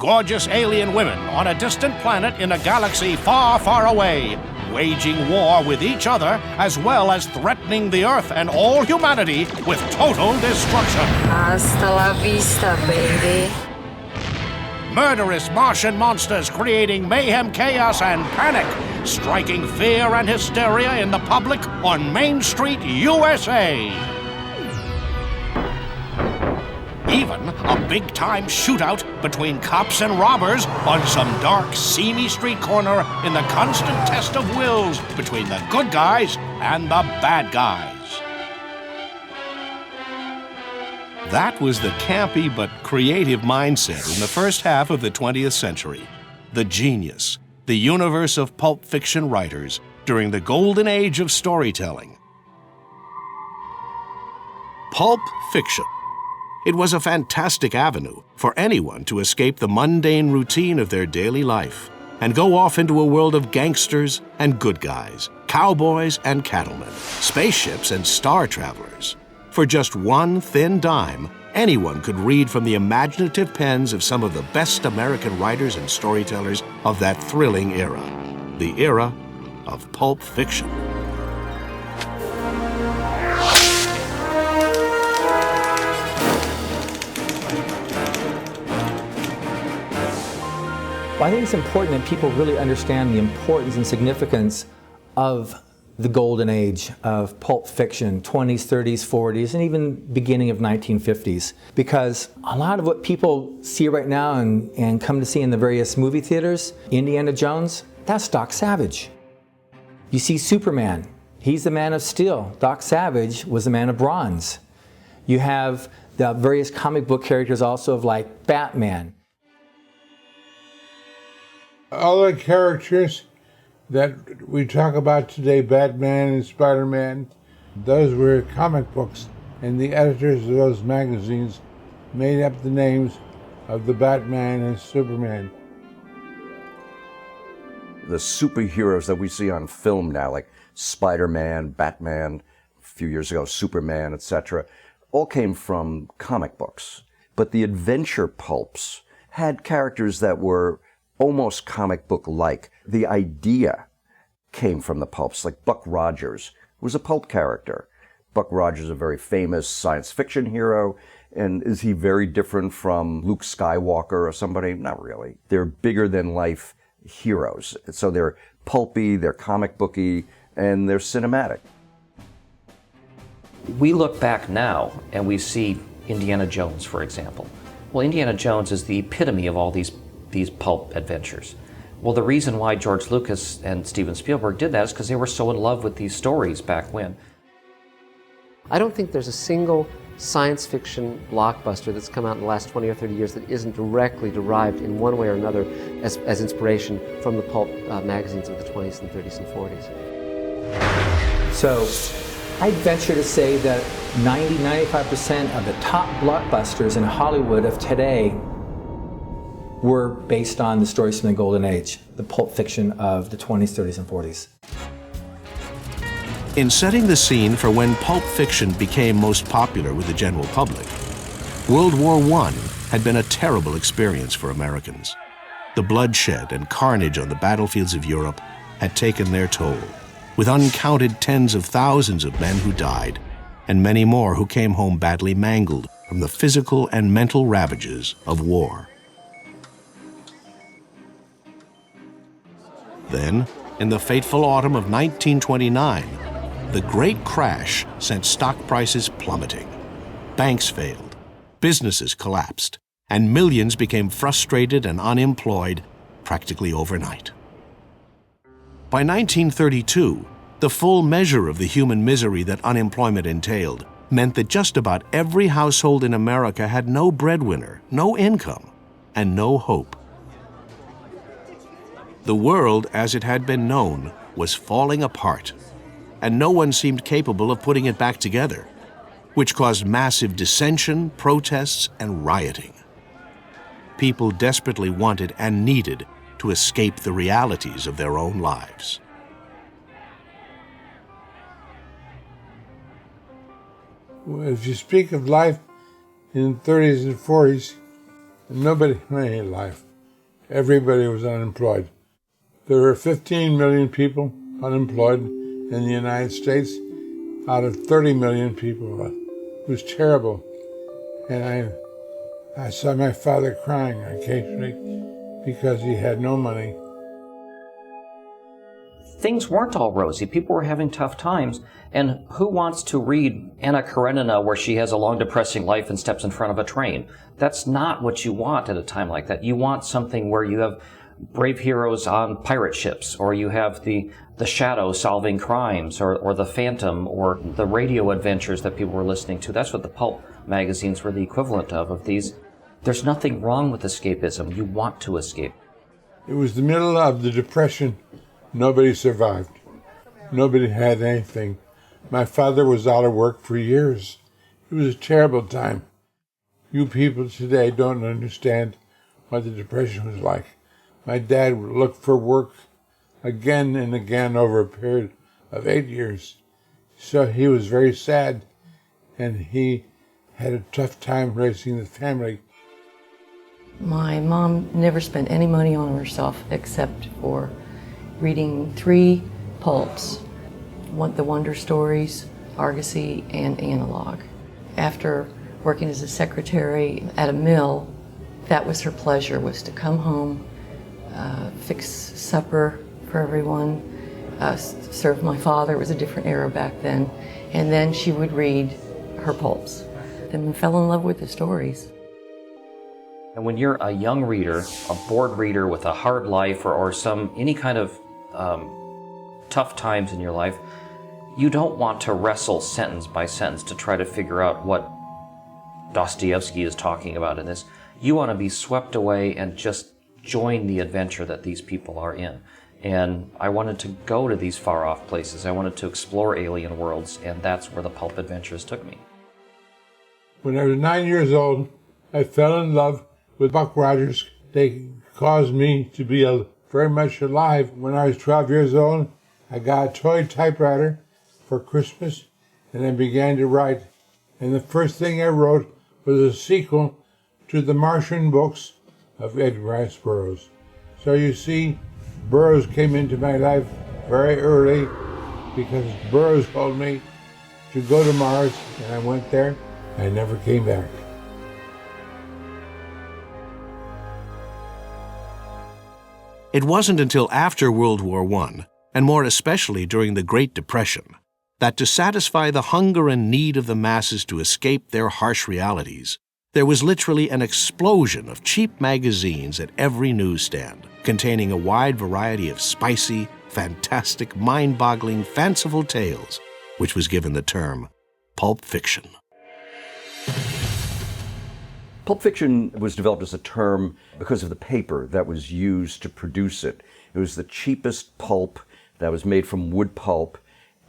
gorgeous alien women on a distant planet in a galaxy far, far away, waging war with each other as well as threatening the Earth and all humanity with total destruction. Hasta la vista, baby. Murderous Martian monsters creating mayhem, chaos, and panic, striking fear and hysteria in the public on Main Street, USA. Even a big-time shootout between cops and robbers on some dark, seamy street corner in the constant test of wills between the good guys and the bad guys. That was the campy but creative mindset in the first half of the 20th century. The genius, the universe of pulp fiction writers during the golden age of storytelling. Pulp fiction. It was a fantastic avenue for anyone to escape the mundane routine of their daily life and go off into a world of gangsters and good guys, cowboys and cattlemen, spaceships and star travelers. For just one thin dime, anyone could read from the imaginative pens of some of the best American writers and storytellers of that thrilling era, the era of pulp fiction. Well, I think it's important that people really understand the importance and significance of the golden age of pulp fiction, 20s, 30s, 40s, and even beginning of 1950s. Because a lot of what people see right now and come to see in the various movie theaters, Indiana Jones, that's Doc Savage. You see Superman, he's the Man of Steel. Doc Savage was the Man of Bronze. You have the various comic book characters also of like Batman. All the characters that we talk about today, Batman and Spider-Man, those were comic books, and the editors of those magazines made up the names of the Batman and Superman. The superheroes that we see on film now, like Spider-Man, Batman, a few years ago, Superman, etc., all came from comic books. But the adventure pulps had characters that were almost comic book-like. The idea came from the pulps, like Buck Rogers was a pulp character. Buck Rogers is a very famous science fiction hero, and is he very different from Luke Skywalker or somebody? Not really. They're bigger-than-life heroes. So they're pulpy, they're comic booky, and they're cinematic. We look back now and we see Indiana Jones, for example. Well, Indiana Jones is the epitome of all these pulp adventures. Well, the reason why George Lucas and Steven Spielberg did that is because they were so in love with these stories back when. I don't think there's a single science fiction blockbuster that's come out in the last 20 or 30 years that isn't directly derived in one way or another as inspiration from the pulp magazines of the 20s and 30s and 40s. So I'd venture to say that 90-95% of the top blockbusters in Hollywood of today were based on the stories from the Golden Age, the pulp fiction of the 20s, 30s, and 40s. In setting the scene for when pulp fiction became most popular with the general public, World War I had been a terrible experience for Americans. The bloodshed and carnage on the battlefields of Europe had taken their toll, with uncounted tens of thousands of men who died, and many more who came home badly mangled from the physical and mental ravages of war. Then, in the fateful autumn of 1929, the Great Crash sent stock prices plummeting. Banks failed, businesses collapsed, and millions became frustrated and unemployed practically overnight. By 1932, the full measure of the human misery that unemployment entailed meant that just about every household in America had no breadwinner, no income, and no hope. The world, as it had been known, was falling apart, and no one seemed capable of putting it back together, which caused massive dissension, protests, and rioting. People desperately wanted and needed to escape the realities of their own lives. If you speak of life in the 30s and 40s, nobody had any life. everybody was unemployed. There were 15 million people unemployed in the United States out of 30 million people. It was terrible. And I saw my father crying occasionally because he had no money. Things weren't all rosy. People were having tough times. And who wants to read Anna Karenina where she has a long, depressing life and steps in front of a train? That's not what you want at a time like that. You want something where you have brave heroes on pirate ships, or you have the Shadow solving crimes, or the Phantom, or the radio adventures that people were listening to. That's what the pulp magazines were the equivalent of these. There's nothing wrong with escapism. You want to escape. It was the middle of the Depression. Nobody survived. Nobody had anything. My father was out of work for years. It was a terrible time. You people today don't understand what the Depression was like. My dad would look for work again and again over a period of 8 years. So he was very sad, and he had a tough time raising the family. My mom never spent any money on herself except for reading 3 pulps, the Wonder Stories, Argosy, and Analog. After working as a secretary at a mill, that was her pleasure, was to come home, fix supper for everyone, serve my father. It was a different era back then. And then she would read her pulps and fell in love with the stories. And when you're a young reader, a bored reader with a hard life, or any kind of tough times in your life, you don't want to wrestle sentence by sentence to try to figure out what Dostoevsky is talking about in this. You want to be swept away and just join the adventure that these people are in. And I wanted to go to these far-off places. I wanted to explore alien worlds, and that's where the pulp adventures took me. When I was 9 years old, I fell in love with Buck Rogers. They caused me to be very much alive. When I was 12 years old, I got a toy typewriter for Christmas, and I began to write. And the first thing I wrote was a sequel to the Martian books of Edgar Rice Burroughs. So you see, Burroughs came into my life very early because Burroughs told me to go to Mars, and I went there. I never came back. It wasn't until after World War I, and more especially during the Great Depression, that to satisfy the hunger and need of the masses to escape their harsh realities, there was literally an explosion of cheap magazines at every newsstand, containing a wide variety of spicy, fantastic, mind-boggling, fanciful tales, which was given the term pulp fiction. Pulp fiction was developed as a term because of the paper that was used to produce it. It was the cheapest pulp that was made from wood pulp,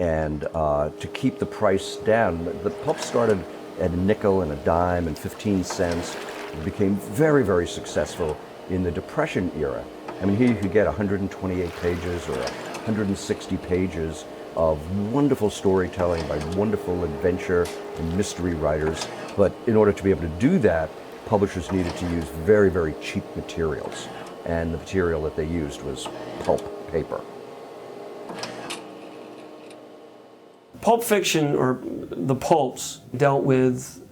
and to keep the price down, the pulp started at a nickel and a dime and 15 cents. It became very, very successful in the Depression era. I mean, here you could get 128 pages or 160 pages of wonderful storytelling by wonderful adventure and mystery writers. But in order to be able to do that, publishers needed to use very, very cheap materials. And the material that they used was pulp paper. Pulp fiction, or the pulps, dealt with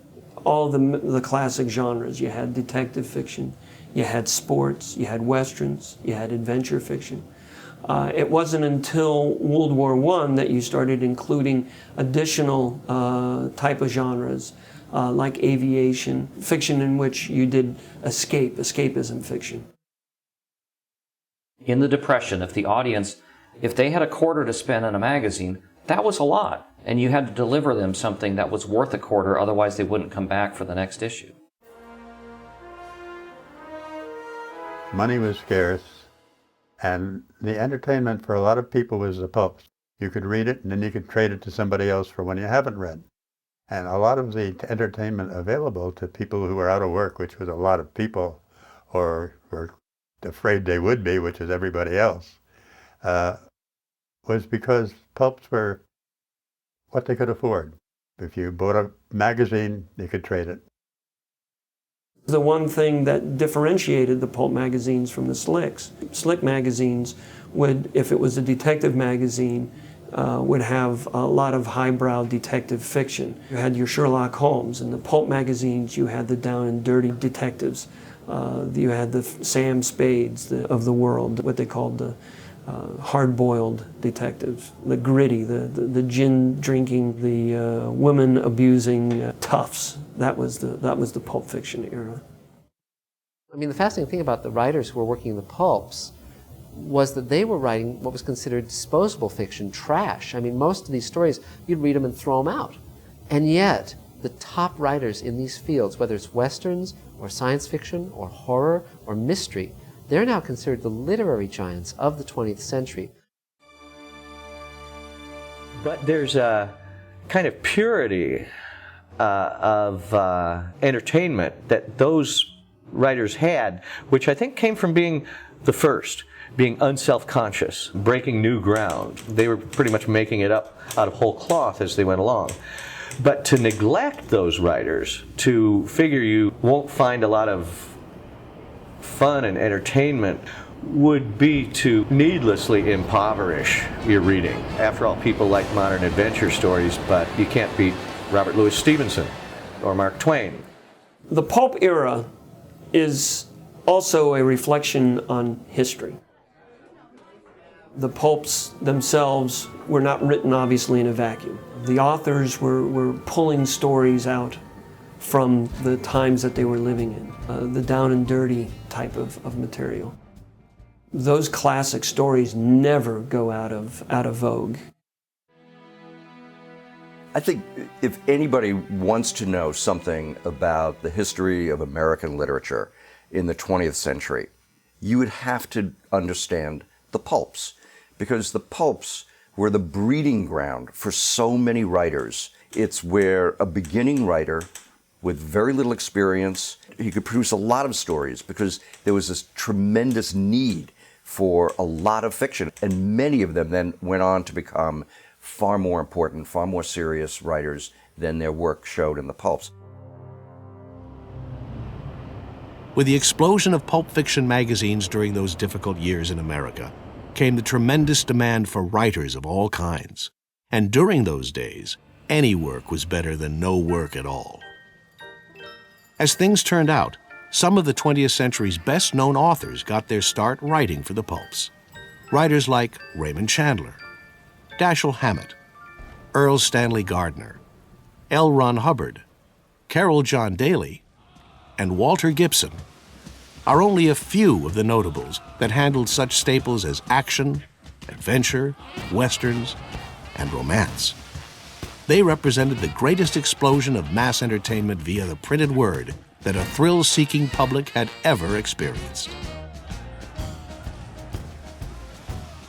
all the classic genres. You had detective fiction, you had sports, you had westerns, you had adventure fiction. It wasn't until World War I that you started including additional type of genres, like aviation, fiction in which you did escapism fiction. In the Depression, if they had a quarter to spend on a magazine, that was a lot, and you had to deliver them something that was worth a quarter, otherwise they wouldn't come back for the next issue. Money was scarce, and the entertainment for a lot of people was the pulps. You could read it, and then you could trade it to somebody else for when you haven't read. And a lot of the entertainment available to people who were out of work, which was a lot of people, or were afraid they would be, which is everybody else, was because pulps were what they could afford. If you bought a magazine, you could trade it. The one thing that differentiated the pulp magazines from the slicks. Slick magazines would, if it was a detective magazine, would have a lot of highbrow detective fiction. You had your Sherlock Holmes. In the pulp magazines, you had the down and dirty detectives. You had the Sam Spades of the world, what they called the hard-boiled detectives, the gritty, the gin-drinking, the woman-abusing toughs. That was the pulp fiction era. I mean, the fascinating thing about the writers who were working in the pulps was that they were writing what was considered disposable fiction, trash. I mean, most of these stories, you'd read them and throw them out. And yet, the top writers in these fields, whether it's westerns or science fiction or horror or mystery, they're now considered the literary giants of the 20th century. But there's a kind of purity of entertainment that those writers had, which I think came from being the first, being unself-conscious, breaking new ground. They were pretty much making it up out of whole cloth as they went along. But to neglect those writers, to figure you won't find a lot of fun and entertainment, would be to needlessly impoverish your reading. After all, people like modern adventure stories, but you can't beat Robert Louis Stevenson or Mark Twain. The pulp era is also a reflection on history. The pulps themselves were not written, obviously, in a vacuum. The authors were pulling stories out from the times that they were living in, the down and dirty type of material. Those classic stories never go out of vogue. I think if anybody wants to know something about the history of American literature in the 20th century, you would have to understand the pulps, because the pulps were the breeding ground for so many writers. It's where a beginning writer with very little experience, he could produce a lot of stories because there was this tremendous need for a lot of fiction, and many of them then went on to become far more important, far more serious writers than their work showed in the pulps. With the explosion of pulp fiction magazines during those difficult years in America came the tremendous demand for writers of all kinds. And during those days, any work was better than no work at all. As things turned out, some of the 20th century's best-known authors got their start writing for the pulps. Writers like Raymond Chandler, Dashiell Hammett, Earl Stanley Gardner, L. Ron Hubbard, Carroll John Daly, and Walter Gibson are only a few of the notables that handled such staples as action, adventure, westerns, and romance. They represented the greatest explosion of mass entertainment via the printed word that a thrill-seeking public had ever experienced.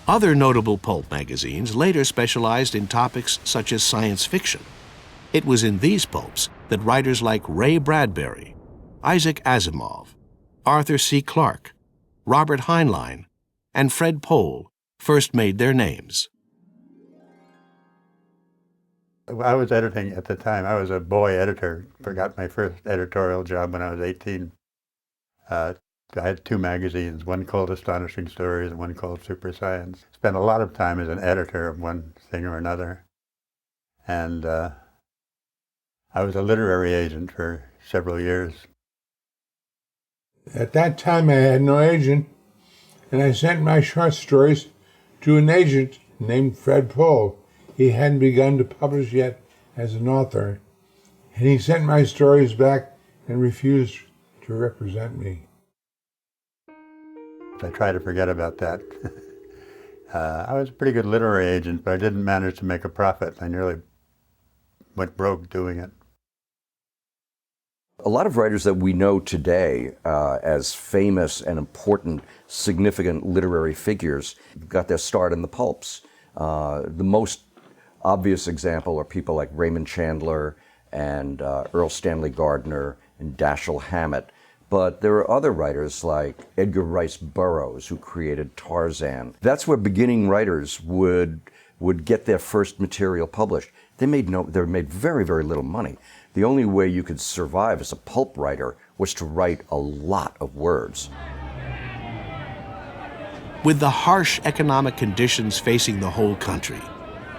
Other notable pulp magazines later specialized in topics such as science fiction. It was in these pulps that writers like Ray Bradbury, Isaac Asimov, Arthur C. Clarke, Robert Heinlein, and Fred Pohl first made their names. I was editing at the time. I was a boy editor. I got my first editorial job when I was 18. I had two magazines, one called Astonishing Stories and one called Super Science. Spent a lot of time as an editor of one thing or another. And I was a literary agent for several years. At that time, I had no agent, and I sent my short stories to an agent named Fred Pohl. He hadn't begun to publish yet as an author, and he sent my stories back and refused to represent me. I try to forget about that. I was a pretty good literary agent, but I didn't manage to make a profit. I nearly went broke doing it. A lot of writers that we know today as famous and important, significant literary figures got their start in the pulps. The most obvious example are people like Raymond Chandler and Earl Stanley Gardner and Dashiell Hammett. But there are other writers like Edgar Rice Burroughs, who created Tarzan. That's where beginning writers would would get their first material published, they made very, very little money. The only way you could survive as a pulp writer was to write a lot of words. With the harsh economic conditions facing the whole country,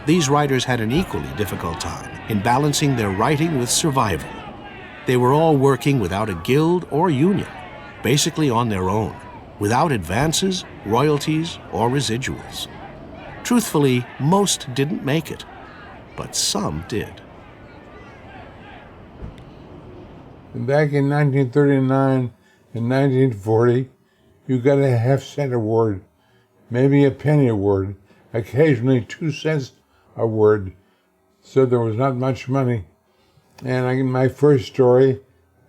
these writers had an equally difficult time in balancing their writing with survival. They were all working without a guild or union, basically on their own, without advances, royalties, or residuals. Truthfully, most didn't make it, but some did. Back in 1939 and 1940, you got a half-cent a word, maybe a penny a word, occasionally 2 cents a word, so there was not much money. And my first story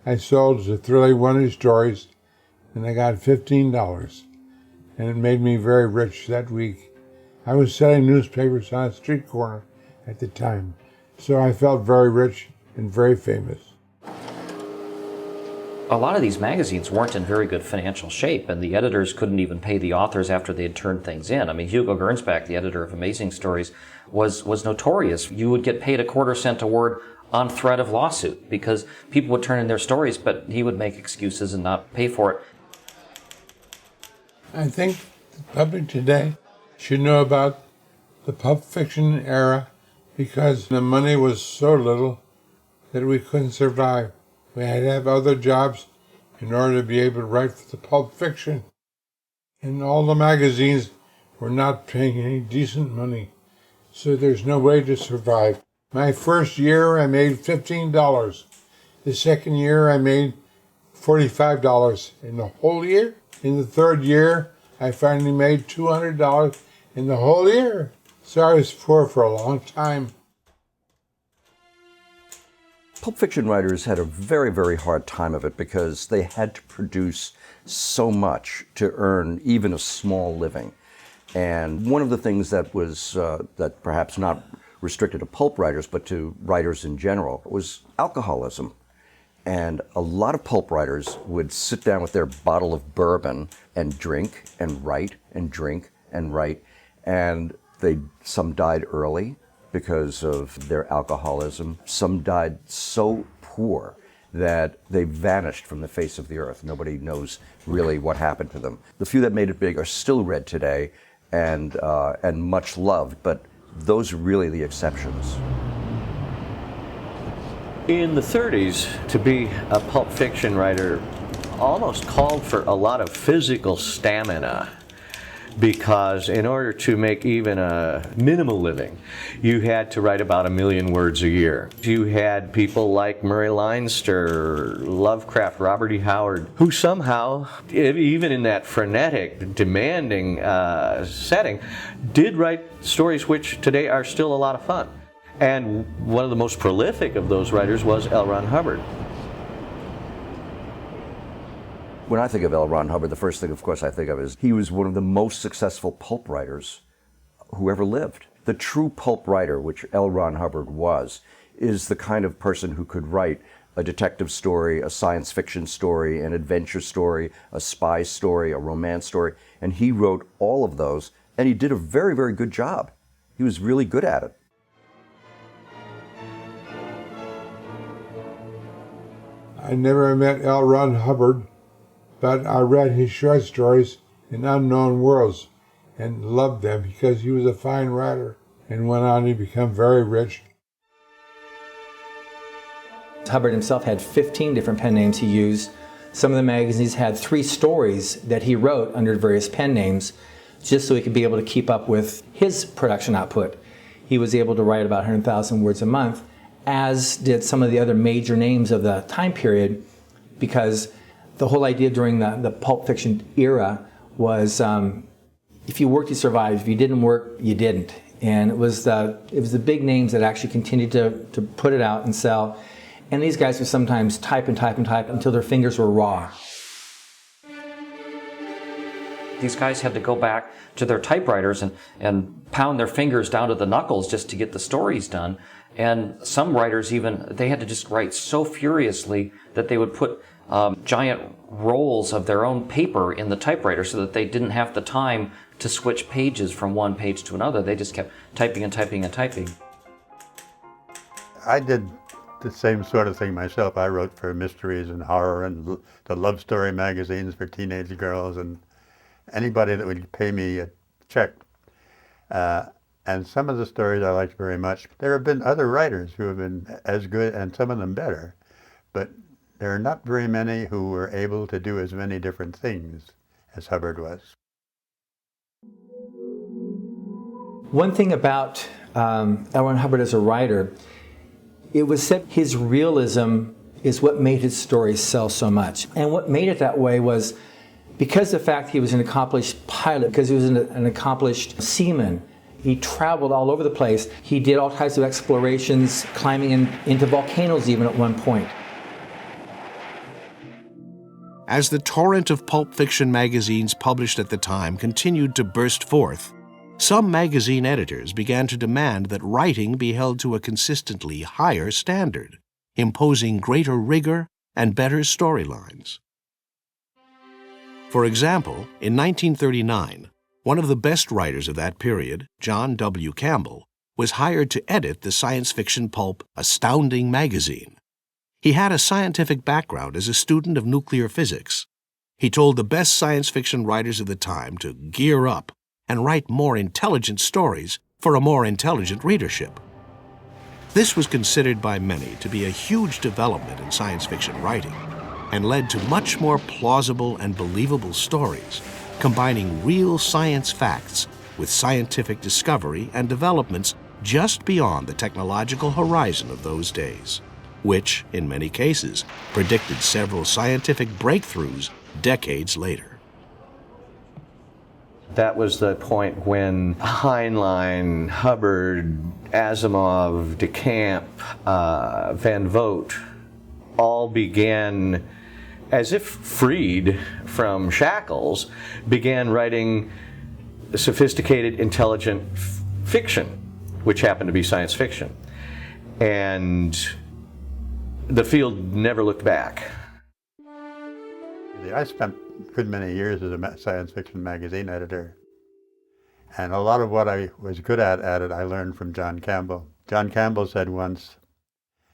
I sold to Thrilly Wonder Stories, and I got $15, and it made me very rich that week. I was selling newspapers on a street corner at the time, so I felt very rich and very famous. A lot of these magazines weren't in very good financial shape, and the editors couldn't even pay the authors after they had turned things in. I mean, Hugo Gernsback, the editor of Amazing Stories, was notorious. You would get paid a quarter cent a word on threat of lawsuit because people would turn in their stories, but he would make excuses and not pay for it. I think the public today should know about the Pulp Fiction era because the money was so little that we couldn't survive. We had to have other jobs in order to be able to write for the Pulp Fiction. And all the magazines were not paying any decent money, so there's no way to survive. My first year, I made $15. The second year, I made $45 in the whole year. In the third year, I finally made $200 in the whole year. So I was poor for a long time. Pulp fiction writers had a very, very hard time of it because they had to produce so much to earn even a small living. And one of the things that was, that perhaps not restricted to pulp writers, but to writers in general, was alcoholism. And a lot of pulp writers would sit down with their bottle of bourbon and drink and write and drink and write. And some died early because of their alcoholism. Some died so poor that they vanished from the face of the earth. Nobody knows really what happened to them. The few that made it big are still read today and much loved, but those are really the exceptions. In the 30s, to be a pulp fiction writer almost called for a lot of physical stamina, because in order to make even a minimal living, you had to write about 1 million words a year. You had people like Murray Leinster, Lovecraft, Robert E. Howard, who somehow, even in that frenetic, demanding setting, did write stories which today are still a lot of fun. And one of the most prolific of those writers was L. Ron Hubbard. When I think of L. Ron Hubbard, the first thing, of course, I think of is he was one of the most successful pulp writers who ever lived. The true pulp writer, which L. Ron Hubbard was, is the kind of person who could write a detective story, a science fiction story, an adventure story, a spy story, a romance story, and he wrote all of those, and he did a very, very good job. He was really good at it. I never met L. Ron Hubbard, but I read his short stories in Unknown Worlds and loved them because he was a fine writer and went on to become very rich. Hubbard himself had 15 different pen names he used. Some of the magazines had 3 stories that he wrote under various pen names just so he could be able to keep up with his production output. He was able to write about 100,000 words a month, as did some of the other major names of the time period, because the whole idea during the pulp fiction era was if you worked, you survived. If you didn't work, you didn't. And it was the big names that actually continued to put it out and sell. And these guys would sometimes type and type and type until their fingers were raw. These guys had to go back to their typewriters and pound their fingers down to the knuckles just to get the stories done. And some writers even, they had to just write so furiously that they would put giant rolls of their own paper in the typewriter so that they didn't have the time to switch pages from one page to another. They just kept typing and typing and typing. I did the same sort of thing myself. I wrote for mysteries and horror and the love story magazines for teenage girls and anybody that would pay me a check. And some of the stories I liked very much. There have been other writers who have been as good and some of them better, but there are not very many who were able to do as many different things as Hubbard was. One thing about L. Ron Hubbard as a writer, it was said his realism is what made his stories sell so much. And what made it that way was because of the fact he was an accomplished pilot, because he was an accomplished seaman. He traveled all over the place. He did all types of explorations, climbing into volcanoes even at one point. As the torrent of pulp fiction magazines published at the time continued to burst forth, some magazine editors began to demand that writing be held to a consistently higher standard, imposing greater rigor and better storylines. For example, in 1939, one of the best writers of that period, John W. Campbell, was hired to edit the science fiction pulp Astounding magazine. He had a scientific background as a student of nuclear physics. He told the best science fiction writers of the time to gear up and write more intelligent stories for a more intelligent readership. This was considered by many to be a huge development in science fiction writing and led to much more plausible and believable stories, combining real science facts with scientific discovery and developments just beyond the technological horizon of those days, which, in many cases, predicted several scientific breakthroughs decades later. That was the point when Heinlein, Hubbard, Asimov, DeCamp, Van Vogt all began, as if freed from shackles, began writing sophisticated, intelligent fiction, which happened to be science fiction. And the field never looked back. I spent a good many years as a science fiction magazine editor. And a lot of what I was good at it, I learned from John Campbell. John Campbell said once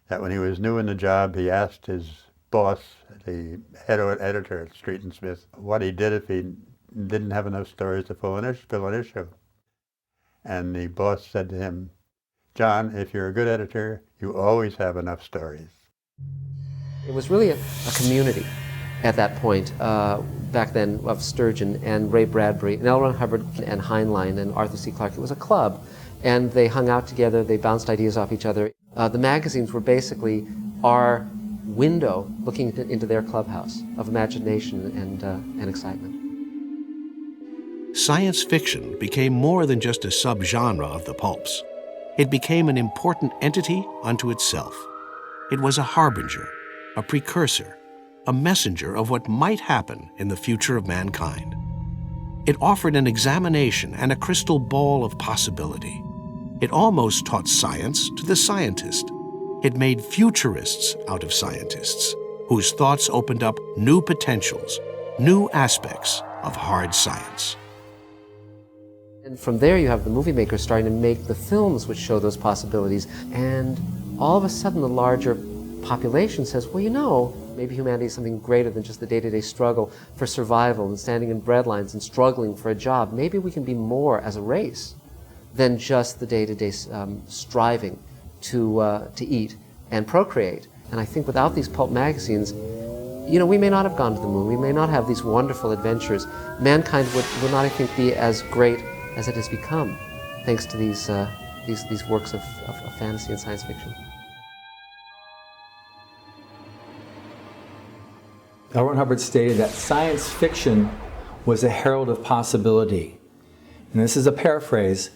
that when he was new in the job, he asked his boss, the head editor at Street and Smith, what he did if he didn't have enough stories to fill an issue. And the boss said to him, "John, if you're a good editor, you always have enough stories." It was really a community at that point, back then, of Sturgeon and Ray Bradbury and L. Ron Hubbard and Heinlein and Arthur C. Clarke. It was a club, and they hung out together, they bounced ideas off each other. The magazines were basically our window looking into their clubhouse of imagination and excitement. Science fiction became more than just a subgenre of the pulps. It became an important entity unto itself. It was a harbinger, a precursor, a messenger of what might happen in the future of mankind. It offered an examination and a crystal ball of possibility. It almost taught science to the scientist. It made futurists out of scientists, whose thoughts opened up new potentials, new aspects of hard science. And from there you have the movie makers starting to make the films which show those possibilities, and all of a sudden the larger population says, well, you know, maybe humanity is something greater than just the day-to-day struggle for survival and standing in breadlines and struggling for a job. Maybe we can be more as a race than just the day-to-day striving to eat and procreate. And I think without these pulp magazines, you know, we may not have gone to the moon. We may not have these wonderful adventures. Mankind would not, I think, be as great as it has become, thanks to these works of fantasy and science fiction. L. Ron Hubbard stated that science fiction was a herald of possibility. And this is a paraphrase,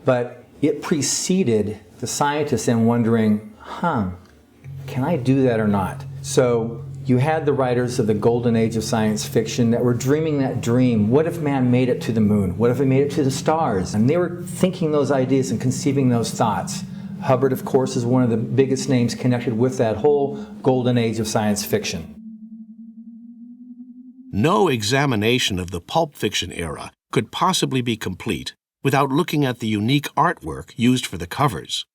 but it preceded the scientists in wondering, can I do that or not? So you had the writers of the golden age of science fiction that were dreaming that dream. What if man made it to the moon? What if he made it to the stars? And they were thinking those ideas and conceiving those thoughts. Hubbard, of course, is one of the biggest names connected with that whole golden age of science fiction. No examination of the pulp fiction era could possibly be complete without looking at the unique artwork used for the covers.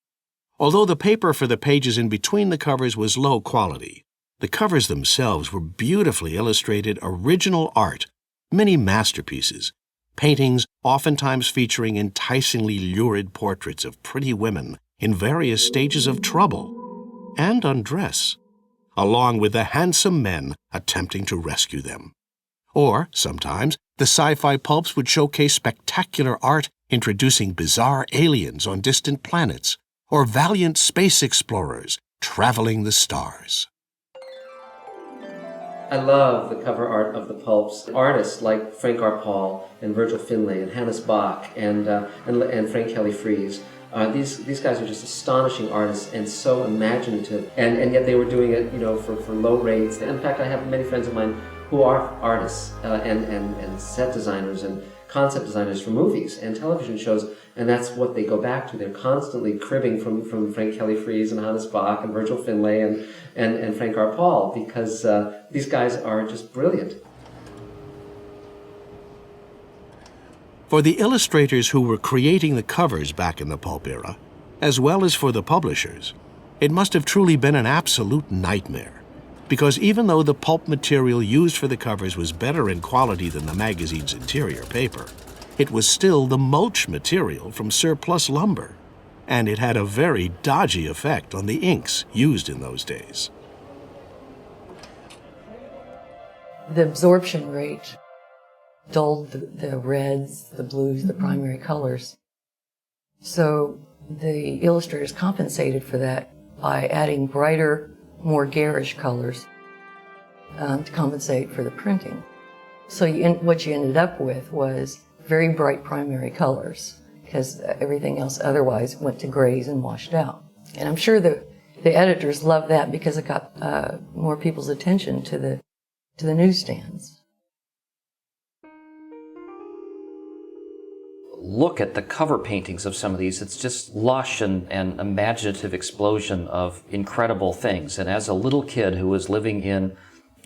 Although the paper for the pages in between the covers was low quality, the covers themselves were beautifully illustrated original art, many masterpieces, paintings oftentimes featuring enticingly lurid portraits of pretty women in various stages of trouble and undress, along with the handsome men attempting to rescue them. Or, sometimes, the sci-fi pulps would showcase spectacular art introducing bizarre aliens on distant planets, or valiant space explorers traveling the stars. I love the cover art of the pulps. Artists like Frank R. Paul and Virgil Finlay and Hannes Bach and Frank Kelly Freas. These guys are just astonishing artists and so imaginative, and yet they were doing it, for low rates. In fact, I have many friends of mine who are artists and set designers and concept designers for movies and television shows, and that's what they go back to. They're constantly cribbing from Frank Kelly Freas and Hannes Bach and Virgil Finlay and Frank R. Paul, because these guys are just brilliant. For the illustrators who were creating the covers back in the pulp era, as well as for the publishers, it must have truly been an absolute nightmare. Because even though the pulp material used for the covers was better in quality than the magazine's interior paper, it was still the mulch material from surplus lumber, and it had a very dodgy effect on the inks used in those days. The absorption rate dulled the reds, the blues, the primary colors. So the illustrators compensated for that by adding brighter, more garish colors to compensate for the printing. So what you ended up with was very bright primary colors, because everything else otherwise went to grays and washed out. And I'm sure the editors loved that because it got more people's attention to the newsstands. Look at the cover paintings of some of these. It's just lush and imaginative explosion of incredible things. And as a little kid who was living in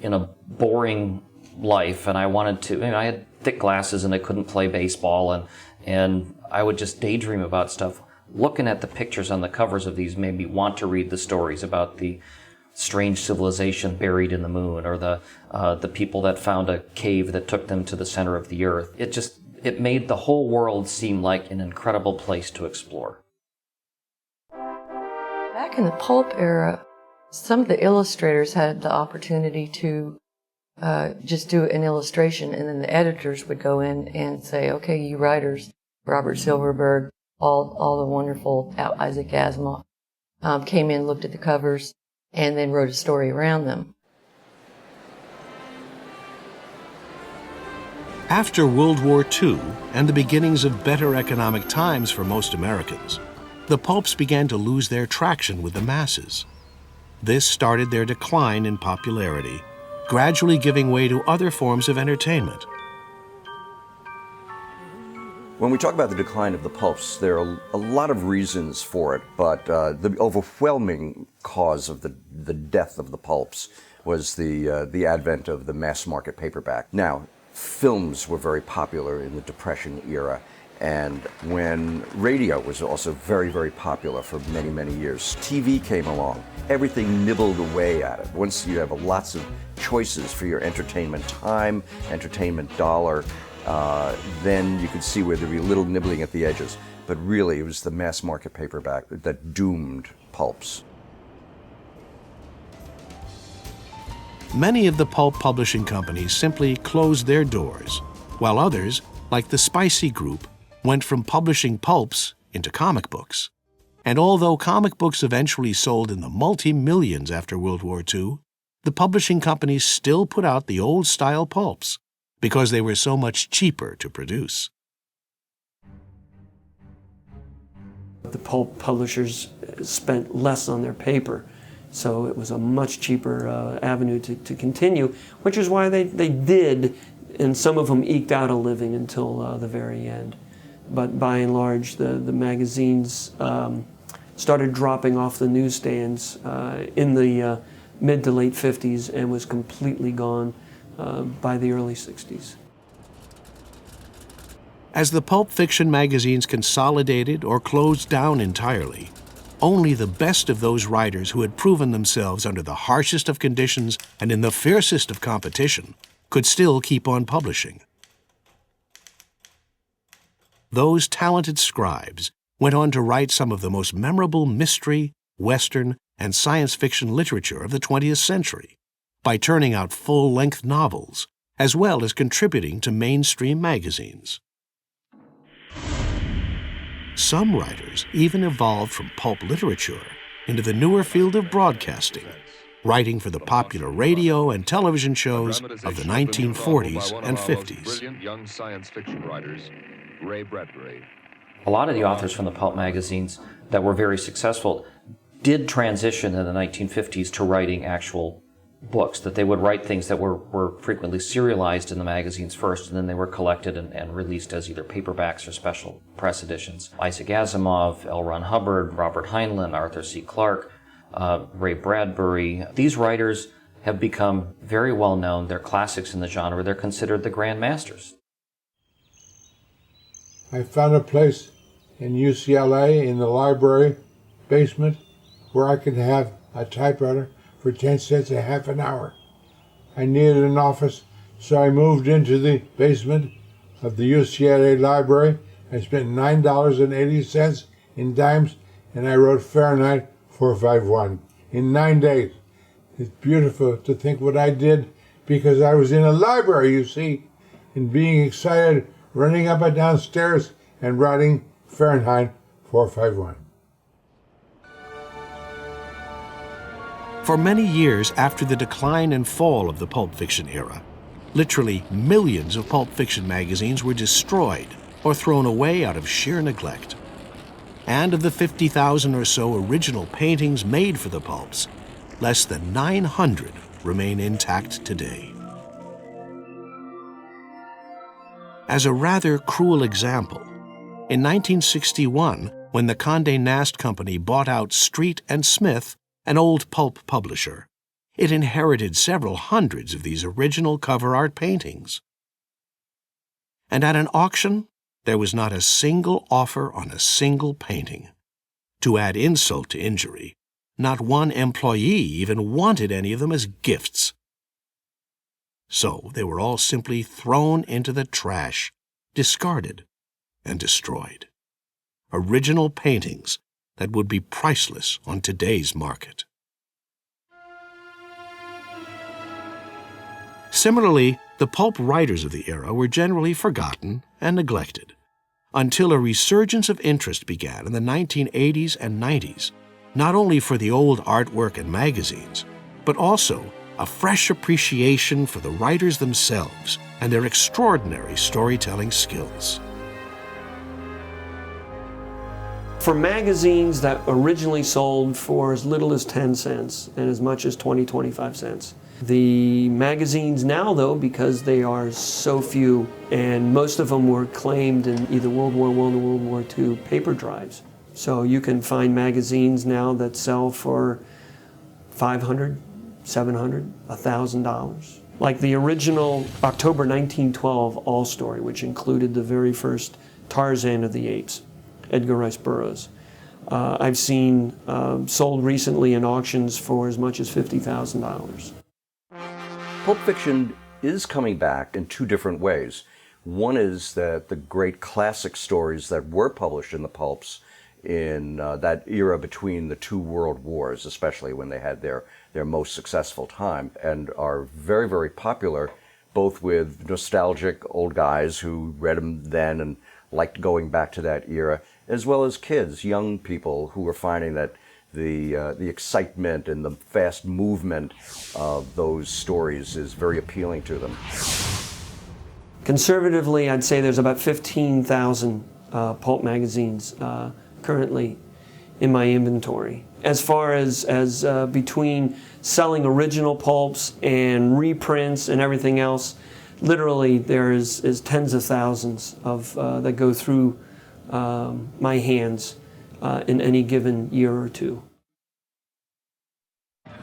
a boring life, and I wanted to, I had thick glasses and I couldn't play baseball, and I would just daydream about stuff. Looking at the pictures on the covers of these made me want to read the stories about the strange civilization buried in the moon, or the people that found a cave that took them to the center of the earth. It made the whole world seem like an incredible place to explore. Back in the pulp era, some of the illustrators had the opportunity to just do an illustration, and then the editors would go in and say, okay, you writers, Robert Silverberg, all the wonderful Isaac Asimov, came in, looked at the covers, and then wrote a story around them. After World War II and the beginnings of better economic times for most Americans, the pulps began to lose their traction with the masses. This started their decline in popularity, gradually giving way to other forms of entertainment. When we talk about the decline of the pulps, there are a lot of reasons for it, but the overwhelming cause of the death of the pulps was the advent of the mass market paperback. Now, films were very popular in the Depression era, and when radio was also very, very popular for many, many years. TV came along. Everything nibbled away at it. Once you have lots of choices for your entertainment time, entertainment dollar, then you could see where there'd be a little nibbling at the edges. But really, it was the mass market paperback that doomed pulps. Many of the pulp publishing companies simply closed their doors, while others, like the Spicy Group, went from publishing pulps into comic books. And although comic books eventually sold in the multi-millions after World War II, the publishing companies still put out the old-style pulps because they were so much cheaper to produce. The pulp publishers spent less on their paper, so it was a much cheaper avenue to continue, which is why they did, and some of them eked out a living until the very end. But by and large, the magazines started dropping off the newsstands in the mid to late 50s and was completely gone by the early 60s. As the pulp fiction magazines consolidated or closed down entirely, only the best of those writers who had proven themselves under the harshest of conditions and in the fiercest of competition could still keep on publishing. Those talented scribes went on to write some of the most memorable mystery, Western, and science fiction literature of the 20th century by turning out full-length novels, as well as contributing to mainstream magazines. Some writers even evolved from pulp literature into the newer field of broadcasting, writing for the popular radio and television shows of the 1940s and 50s. Brilliant young science fiction writers, Ray Bradbury. A lot of the authors from the pulp magazines that were very successful did transition in the 1950s to writing actual books, that they would write things that were frequently serialized in the magazines first, and then they were collected and released as either paperbacks or special press editions. Isaac Asimov, L. Ron Hubbard, Robert Heinlein, Arthur C. Clarke, Ray Bradbury. These writers have become very well known. They're classics in the genre. They're considered the grand masters. I found a place in UCLA in the library basement where I could have a typewriter for 10 cents a half an hour. I needed an office, so I moved into the basement of the UCLA library. I spent $9.80 in dimes, and I wrote Fahrenheit 451 in 9 days. It's beautiful to think what I did because I was in a library, you see, and being excited, running up and down stairs and writing Fahrenheit 451. For many years after the decline and fall of the pulp fiction era, literally millions of pulp fiction magazines were destroyed or thrown away out of sheer neglect. And of the 50,000 or so original paintings made for the pulps, less than 900 remain intact today. As a rather cruel example, in 1961, when the Condé Nast Company bought out Street and Smith, an old pulp publisher, it inherited several hundreds of these original cover art paintings. And at an auction, there was not a single offer on a single painting. To add insult to injury, not one employee even wanted any of them as gifts. So they were all simply thrown into the trash, discarded, and destroyed. Original paintings that would be priceless on today's market. Similarly, the pulp writers of the era were generally forgotten and neglected, until a resurgence of interest began in the 1980s and 90s, not only for the old artwork and magazines, but also a fresh appreciation for the writers themselves and their extraordinary storytelling skills. For magazines that originally sold for as little as 10 cents and as much as 20, 25 cents. The magazines now, though, because they are so few, and most of them were claimed in either World War I or World War II paper drives. So you can find magazines now that sell for $500, $700, $1,000. Like the original October 1912 All Story, which included the very first Tarzan of the Apes, Edgar Rice Burroughs. I've seen sold recently in auctions for as much as $50,000. Pulp fiction is coming back in two different ways. One is that the great classic stories that were published in the pulps in that era between the two world wars, especially when they had their most successful time, and are very, very popular, both with nostalgic old guys who read them then and liked going back to that era, as well as kids, young people who were finding that the excitement and the fast movement of those stories is very appealing to them. Conservatively, I'd say there's about 15,000 pulp magazines currently in my inventory. As far as between selling original pulps and reprints and everything else, literally there is tens of thousands of that go through my hands in any given year or two.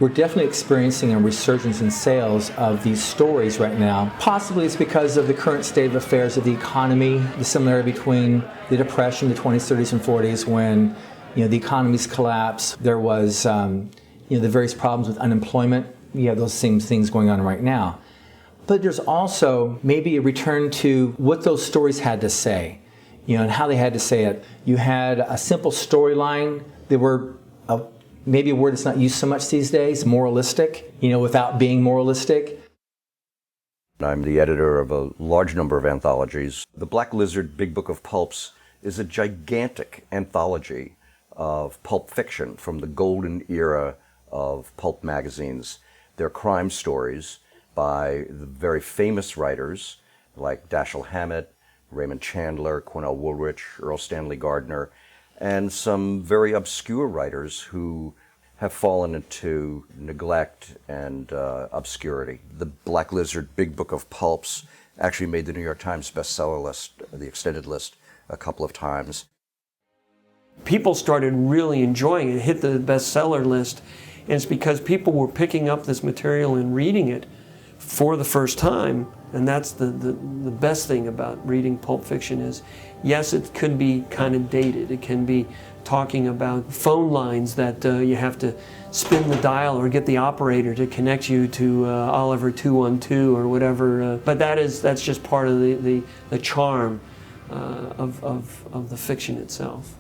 We're definitely experiencing a resurgence in sales of these stories right now. Possibly it's because of the current state of affairs of the economy, the similarity between the Depression, the 20s, 30s, and 40s, when the economies collapsed. There was the various problems with unemployment. You have those same things going on right now. But there's also maybe a return to what those stories had to say, and how they had to say it. You had a simple storyline. There were maybe a word that's not used so much these days, moralistic, without being moralistic. I'm the editor of a large number of anthologies. The Black Lizard Big Book of Pulps is a gigantic anthology of pulp fiction from the golden era of pulp magazines. They're crime stories by the very famous writers like Dashiell Hammett, Raymond Chandler, Cornell Woolrich, Earl Stanley Gardner, and some very obscure writers who have fallen into neglect and obscurity. The Black Lizard Big Book of Pulps actually made the New York Times bestseller list, the extended list, a couple of times. People started really enjoying it, hit the bestseller list, and it's because people were picking up this material and reading it for the first time. And that's the best thing about reading pulp fiction is, yes, it could be kind of dated. It can be talking about phone lines that you have to spin the dial or get the operator to connect you to Oliver 212 or whatever. But that's just part of the charm of the fiction itself.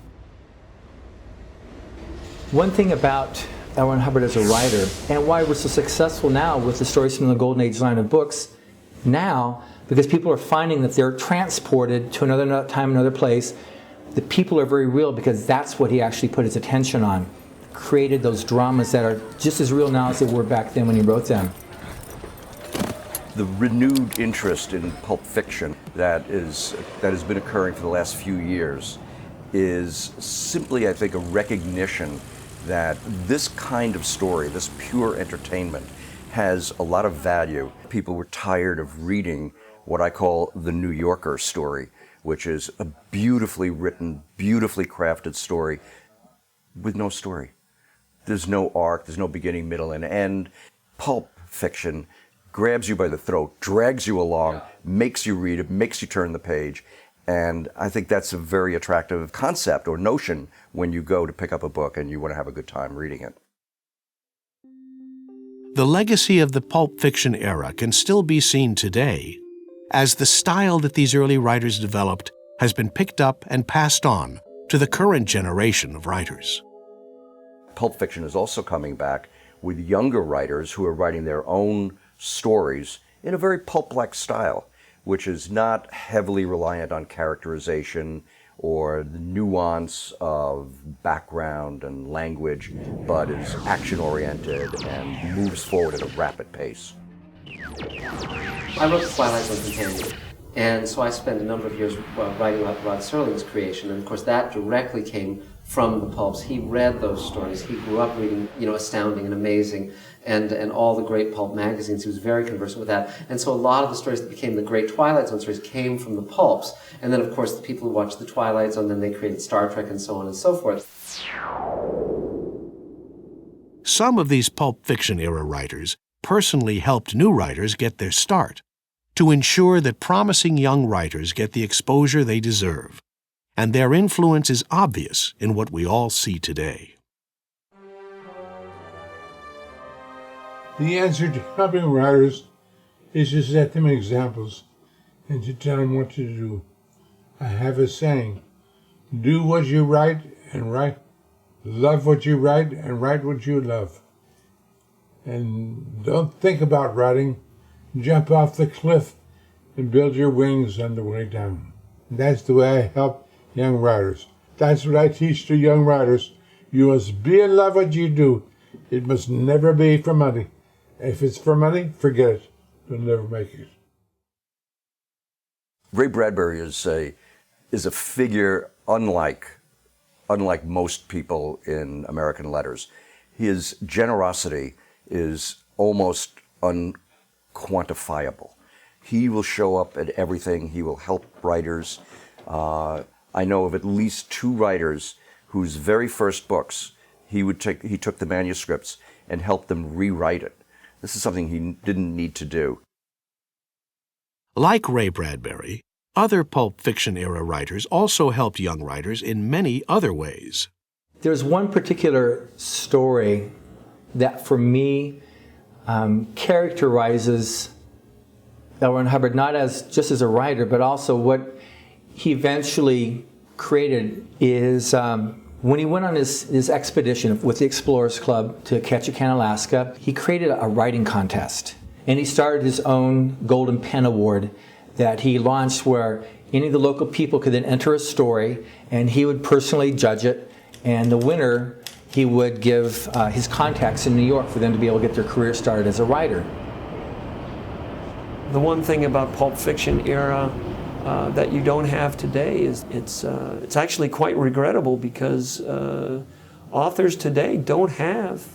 One thing about L. Ron Hubbard as a writer, and why we're so successful now with the stories from the Golden Age line of books now, because people are finding that they're transported to another time, another place. The people are very real because that's what he actually put his attention on. Created those dramas that are just as real now as they were back then when he wrote them. The renewed interest in pulp fiction that has been occurring for the last few years is simply, I think, a recognition that this kind of story, this pure entertainment, has a lot of value. People were tired of reading what I call the New Yorker story, which is a beautifully written, beautifully crafted story with no story. There's no arc, there's no beginning, middle, and end. Pulp fiction grabs you by the throat, drags you along, makes you read it, makes you turn the page. And I think that's a very attractive concept or notion when you go to pick up a book and you want to have a good time reading it. The legacy of the pulp fiction era can still be seen today, as the style that these early writers developed has been picked up and passed on to the current generation of writers. Pulp fiction is also coming back with younger writers who are writing their own stories in a very pulp-like style, which is not heavily reliant on characterization or the nuance of background and language, but is action-oriented and moves forward at a rapid pace. I wrote the Twilight Zone companion, and so I spent a number of years writing about Rod Serling's creation, and of course that directly came from the pulps. He read those stories. He grew up reading, Astounding and Amazing, and all the great pulp magazines. He was very conversant with that. And so a lot of the stories that became the great Twilight Zone stories came from the pulps. And then, of course, the people who watched the Twilight Zone, then they created Star Trek and so on and so forth. Some of these pulp fiction era writers personally helped new writers get their start to ensure that promising young writers get the exposure they deserve. And their influence is obvious in what we all see today. The answer to helping writers is to set them examples and to tell them what to do. I have a saying, do what you write and write, love what you write and write what you love. And don't think about writing, jump off the cliff and build your wings on the way down. That's the way I help young writers. That's what I teach to young writers. You must be in love with what you do. It must never be for money. If it's for money, forget it. You'll never make it. Ray Bradbury is a figure unlike most people in American letters. His generosity is almost unquantifiable. He will show up at everything. He will help writers. I know of at least 2 writers whose very first books He took the manuscripts and helped them rewrite it. This is something he didn't need to do. Like Ray Bradbury, other Pulp Fiction era writers also helped young writers in many other ways. There's one particular story that, for me, characterizes L. Ron Hubbard not just as a writer, but also what he eventually created is when he went on his expedition with the Explorers Club to Ketchikan, Alaska, he created a writing contest. And he started his own Golden Pen Award that he launched, where any of the local people could then enter a story, and he would personally judge it. And the winner, he would give his contacts in New York for them to be able to get their career started as a writer. The one thing about Pulp Fiction era that you don't have today is it's actually quite regrettable, because authors today don't have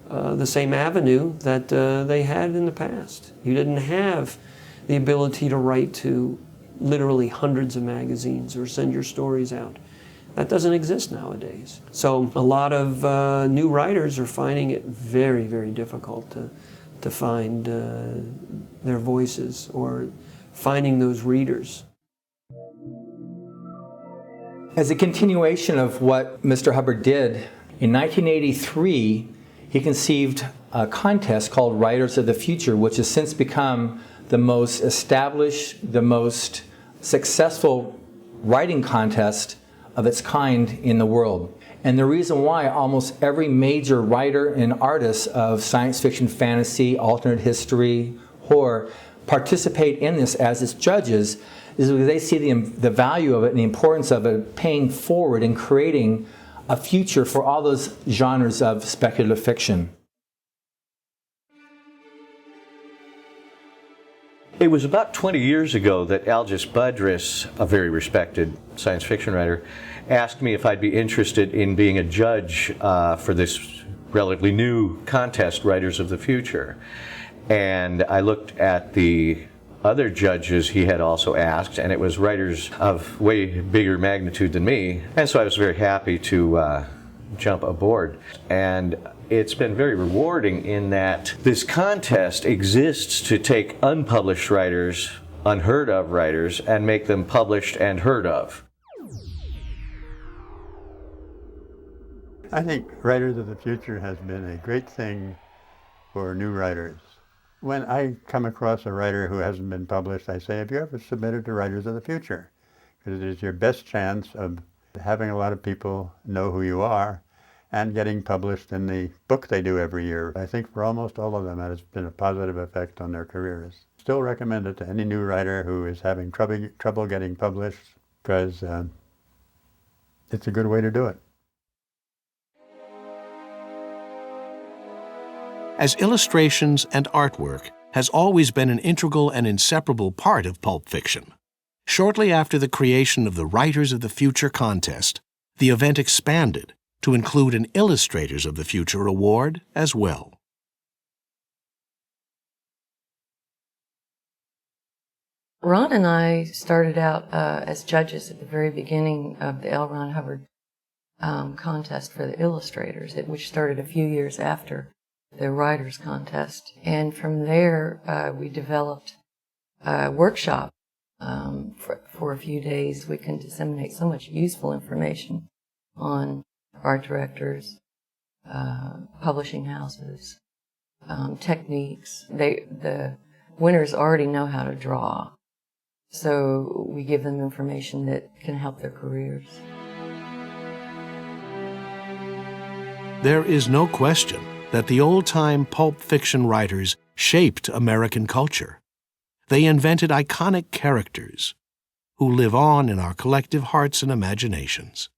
the same avenue that they had in the past. You didn't have the ability to write to literally hundreds of magazines or send your stories out. That doesn't exist nowadays. So a lot of new writers are finding it very, very difficult to find their voices or finding those readers. As a continuation of what Mr. Hubbard did, in 1983, he conceived a contest called Writers of the Future, which has since become the most established, the most successful writing contest of its kind in the world. And the reason why almost every major writer and artist of science fiction, fantasy, alternate history, horror participate in this as its judges is because they see the value of it and the importance of it paying forward and creating a future for all those genres of speculative fiction. It was about 20 years ago that Algis Budrys, a very respected science fiction writer, asked me if I'd be interested in being a judge for this relatively new contest, Writers of the Future. And I looked at the other judges he had also asked, and it was writers of way bigger magnitude than me. And so I was very happy to jump aboard. And it's been very rewarding in that this contest exists to take unpublished writers, unheard of writers, and make them published and heard of. I think Writers of the Future has been a great thing for new writers. When I come across a writer who hasn't been published, I say, have you ever submitted to Writers of the Future? Because it is your best chance of having a lot of people know who you are and getting published in the book they do every year. I think for almost all of them that has been a positive effect on their careers. Still recommend it to any new writer who is having trouble getting published, because it's a good way to do it. As illustrations and artwork has always been an integral and inseparable part of pulp fiction. Shortly after the creation of the Writers of the Future contest, the event expanded to include an Illustrators of the Future award as well. Ron and I started out as judges at the very beginning of the L. Ron Hubbard contest for the Illustrators, which started a few years after the Writers Contest. And from there, we developed a workshop for a few days. We can disseminate so much useful information on art directors, publishing houses, techniques. The winners already know how to draw, so we give them information that can help their careers. There is no question that the old-time pulp fiction writers shaped American culture. They invented iconic characters who live on in our collective hearts and imaginations.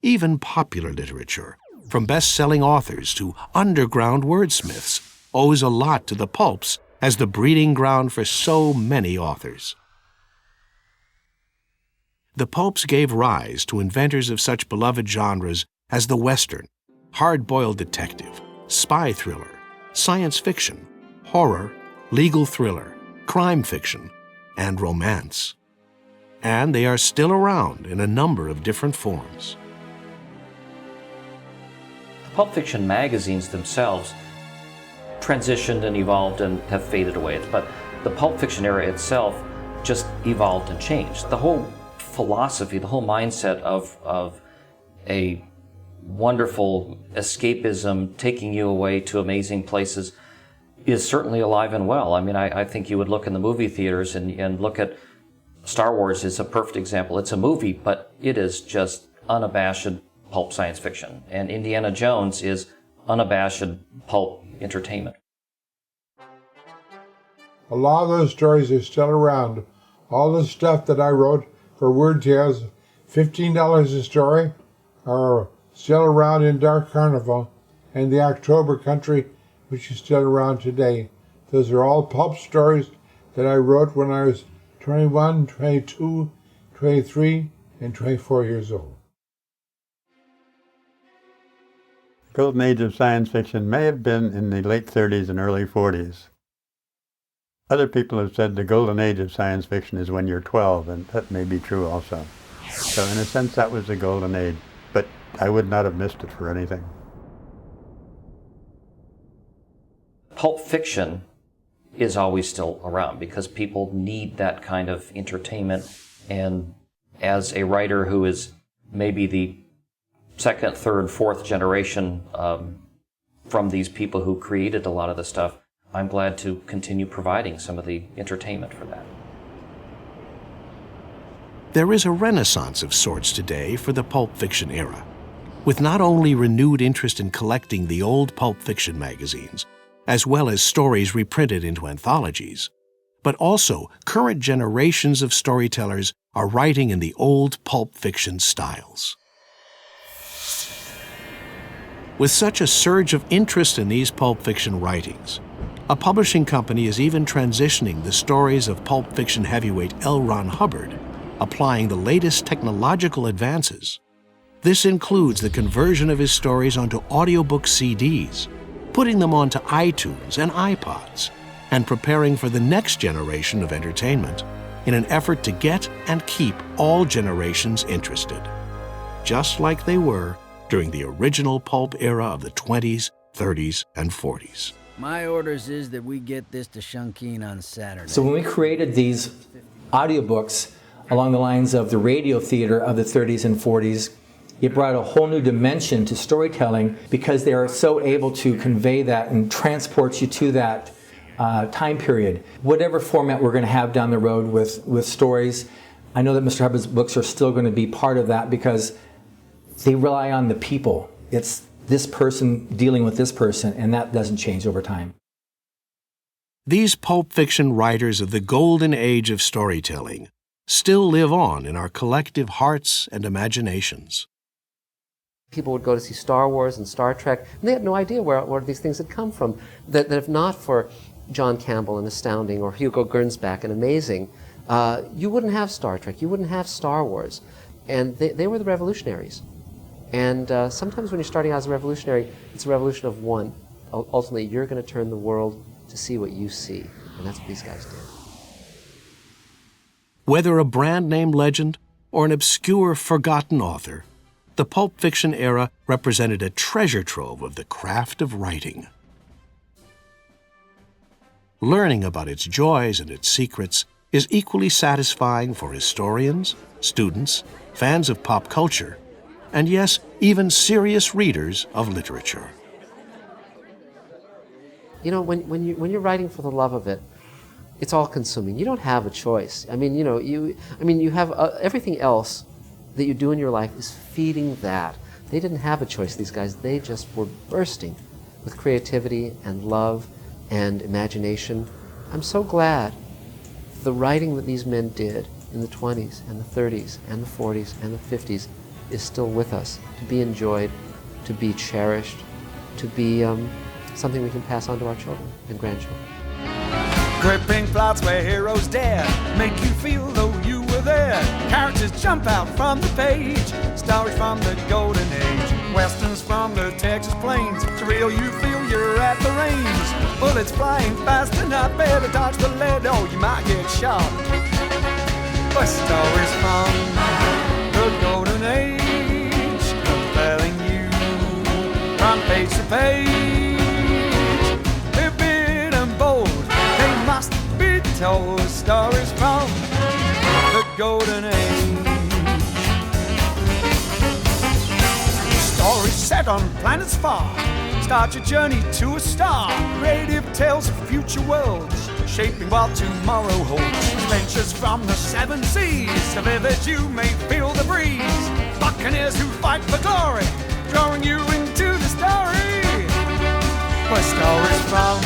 Even popular literature, from best-selling authors to underground wordsmiths, owes a lot to the pulps as the breeding ground for so many authors. The pulps gave rise to inventors of such beloved genres as the Western, hard-boiled detective, spy thriller, science fiction, horror, legal thriller, crime fiction, and romance. And they are still around in a number of different forms. Pulp Fiction magazines themselves transitioned and evolved and have faded away. But the Pulp Fiction era itself just evolved and changed. The whole philosophy, the whole mindset of a wonderful escapism taking you away to amazing places is certainly alive and well. I mean, I think you would look in the movie theaters and look at Star Wars is a perfect example. It's a movie, but it is just unabashed pulp science fiction. And Indiana Jones is unabashed pulp entertainment. A lot of those stories are still around. All the stuff that I wrote for Word Tales, $15 a story, are still around in Dark Carnival and the October Country, which is still around today. Those are all pulp stories that I wrote when I was 21, 22, 23, and 24 years old. The golden age of science fiction may have been in the late 30s and early 40s. Other people have said the golden age of science fiction is when you're 12, and that may be true also. So in a sense, that was the golden age, but I would not have missed it for anything. Pulp fiction is always still around because people need that kind of entertainment. And as a writer who is maybe the second, third, fourth generation from these people who created a lot of the stuff, I'm glad to continue providing some of the entertainment for that. There is a renaissance of sorts today for the pulp fiction era, with not only renewed interest in collecting the old pulp fiction magazines, as well as stories reprinted into anthologies, but also current generations of storytellers are writing in the old pulp fiction styles. With such a surge of interest in these pulp fiction writings, a publishing company is even transitioning the stories of pulp fiction heavyweight L. Ron Hubbard, applying the latest technological advances. This includes the conversion of his stories onto audiobook CDs, putting them onto iTunes and iPods, and preparing for the next generation of entertainment in an effort to get and keep all generations interested, just like they were during the original pulp era of the 20s, 30s, and 40s. My orders is that we get this to Shunkeen on Saturday. So when we created these audiobooks along the lines of the radio theater of the 30s and 40s, it brought a whole new dimension to storytelling because they are so able to convey that and transport you to that time period. Whatever format we're going to have down the road with stories, I know that Mr. Hubbard's books are still going to be part of that because they rely on the people. It's this person dealing with this person, and that doesn't change over time. These pulp fiction writers of the golden age of storytelling still live on in our collective hearts and imaginations. People would go to see Star Wars and Star Trek, and they had no idea where these things had come from. That if not for John Campbell and Astounding, or Hugo Gernsback and Amazing, you wouldn't have Star Trek, you wouldn't have Star Wars. And they were the revolutionaries. And sometimes when you're starting out as a revolutionary, it's a revolution of one. Ultimately, you're going to turn the world to see what you see. And that's what these guys did. Whether a brand name legend or an obscure, forgotten author, the pulp fiction era represented a treasure trove of the craft of writing. Learning about its joys and its secrets is equally satisfying for historians, students, fans of pop culture, and yes, even serious readers of literature. You know, when you're writing for the love of it, it's all-consuming. You don't have a choice. I mean, you have everything else that you do in your life is feeding that. They didn't have a choice, these guys. They just were bursting with creativity and love and imagination. I'm so glad the writing that these men did in the 20s and the 30s and the 40s and the 50s is still with us, to be enjoyed, to be cherished, to be something we can pass on to our children and grandchildren. Gripping plots where heroes dare make you feel though you were there. Characters jump out from the page, stories from the golden age, westerns from the Texas plains. It's real, you feel you're at the range. Bullets flying fast and I better dodge the lead or you might get shot. But stories from the golden age, compelling you from page. Vivid and bold, they must be told. Stories from the golden age. Stories set on planets far. Start your journey to a star. Creative tales of future worlds, shaping what tomorrow holds. Adventures from the seven seas, so vivid you may feel the breeze. Buccaneers who fight for glory, drawing you into the story. For stories from